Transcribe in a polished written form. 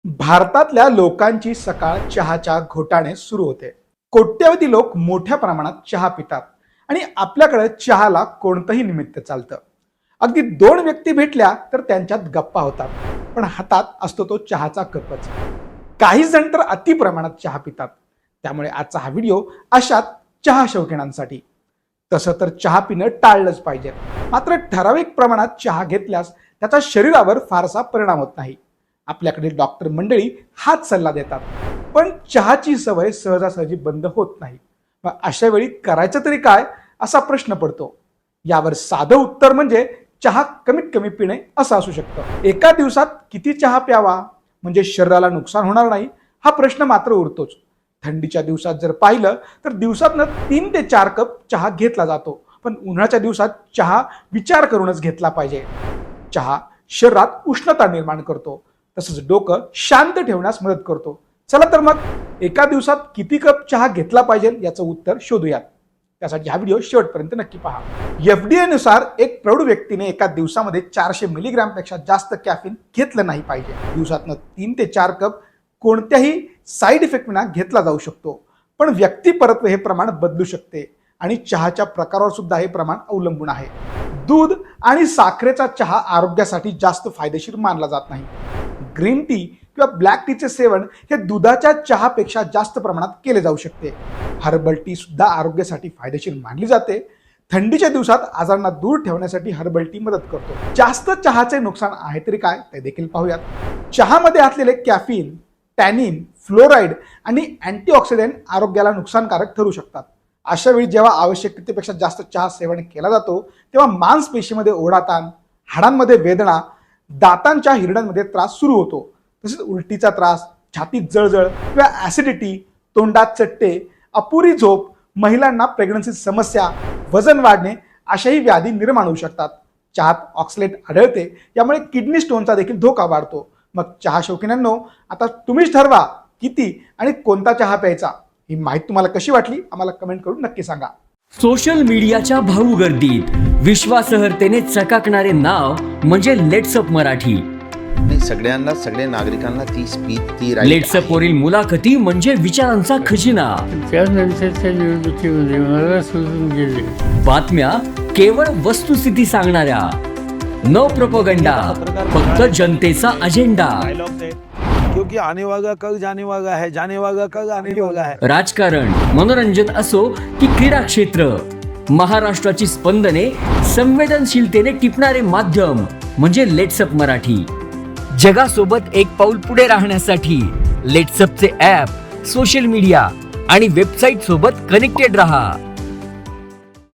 भारतातल्या लोकांची सकाळ चहाच्या घोटाने सुरू होते. कोट्यवधी लोक मोठ्या प्रमाणात चहा पितात आणि आपल्याकडे चहाला कोणतंही निमित्त चालतं. अगदी दोन व्यक्ती भेटल्या तर त्यांच्यात गप्पा होतात, पण हातात असतो तो चहाचा कपच. काही जण तर अति प्रमाणात चहा पितात. त्यामुळे आजचा हा व्हिडिओ अशात चहा शौकीनांसाठी. तसं तर चहा पिणं टाळलंच पाहिजे, मात्र ठराविक प्रमाणात चहा घेतल्यास त्याचा शरीरावर फारसा परिणाम होत नाही. आपल्याकडे डॉक्टर मंडळी हाच सल्ला देतात, पण चहाची सवय सहजासहजी बंद होत नाही. मग अशा वेळी करायचं तरी काय असा प्रश्न पडतो. यावर साधं उत्तर म्हणजे चहा कमीत कमी पिणे असं असू शकतं. एका दिवसात किती चहा प्यावा म्हणजे शरीराला नुकसान होणार नाही हा प्रश्न मात्र उरतोच. थंडीच्या दिवसात जर पाहिलं तर दिवसातनं 3 ते 4 कप चहा घेतला जातो, पण उन्हाळ्याच्या दिवसात चहा विचार करूनच घेतला पाहिजे. चहा शरीरात उष्णता निर्माण करतो, तसंच डोकं शांत ठेवण्यास मदत करतो. चला तर मग एका दिवसात किती कप चहा घेतला पाहिजे याचं उत्तर शोधूयात. त्यासाठी हा व्हिडिओ शेवटपर्यंत नक्की पहा. FDA नुसार एक प्रौढ व्यक्तीने एका दिवसामध्ये 400 मिलीग्राम पेक्षा जास्त कॅफिन घेतलं नाही पाहिजे. दिवसातनं 3 ते 4 कप कोणत्याही साईड इफेक्ट विना घेतला जाऊ शकतो, पण व्यक्ती परत्वे हे प्रमाण बदलू शकते आणि चहाच्या प्रकारावर सुद्धा हे प्रमाण अवलंबून आहे. दूध आणि साखरेचा चहा आरोग्यासाठी जास्त फायदेशीर मानला जात नाही. ग्रीन टी किंवा ब्लॅक टीचे सेवन हे दुधाच्या चहापेक्षा जास्त प्रमाणात केले जाऊ शकते. हर्बल टी सुद्धा आरोग्यासाठी फायदेशीर मानली जाते. थंडीच्या दिवसात आजारांना दूर ठेवण्यासाठी हर्बल टी मदत करतो. जास्त चहाचे नुकसान आहे तरी काय ते देखील पाहूयात. चहामध्ये असलेले कॅफिन, टॅनिन, फ्लोराईड आणि अँटीऑक्सिडंट आरोग्याला नुकसानकारक ठरू शकतात. अशा वेळी जेव्हा आवश्यकतेपेक्षा जास्त चहा सेवन केला जातो तेव्हा मांसपेशीमध्ये ओढाताण, हाडांमध्ये वेदना, दातांच्या हिरड्यांमध्ये त्रास सुरू होतो. तसेच उलटीचा त्रास, छातीत जळजळ किंवा ऍसिडिटी, तोंडात चट्टे, अपुरी झोप, महिलांना प्रेग्नन्सी समस्या, वजन वाढणे अशाही व्याधी निर्माण होऊ शकतात. चहात ऑक्सलेट आढळते, यामुळे किडनी स्टोनचा देखील धोका वाढतो. मग चहा शौकीनांनो, आता तुम्हीच ठरवा किती आणि कोणता चहा प्यायचा. ही माहिती तुम्हाला कशी वाटली आम्हाला कमेंट करून नक्की सांगा. सोशल मीडियाच्या भाऊ गर्दीत विश्वासार्हतेने चकाकणारे नाव म्हणजे लेट्सअप मराठी. सगळ्यांना, सगळ्या नागरिकांना ती स्पीच, ती लेट्सअप वरील मुलाखती म्हणजे विचारांचा खजिना. त्यानंतरच्या निवडणुकीमध्ये मला सोडून गेले. बातम्या केवळ वस्तुस्थिती सांगणाऱ्या, न प्रोपगंडा, फक्त जनतेचा अजेंडा. क्योंकि आने वाला कल जाने वाला है, जाने वाला कल आने वाला है. राजकारण, मनोरंजन असो की क्रीडा क्षेत्र, महाराष्ट्राची स्पंदने संवेदनशीलतेने टिपणारे माध्यम म्हणजे लेट्सअप मराठी. जगासोबत एक पाऊल पुढे राहण्यासाठी लेट्सअपचे ॲप, सोशल मीडिया आणि वेबसाईट सोबत कनेक्टेड रहा.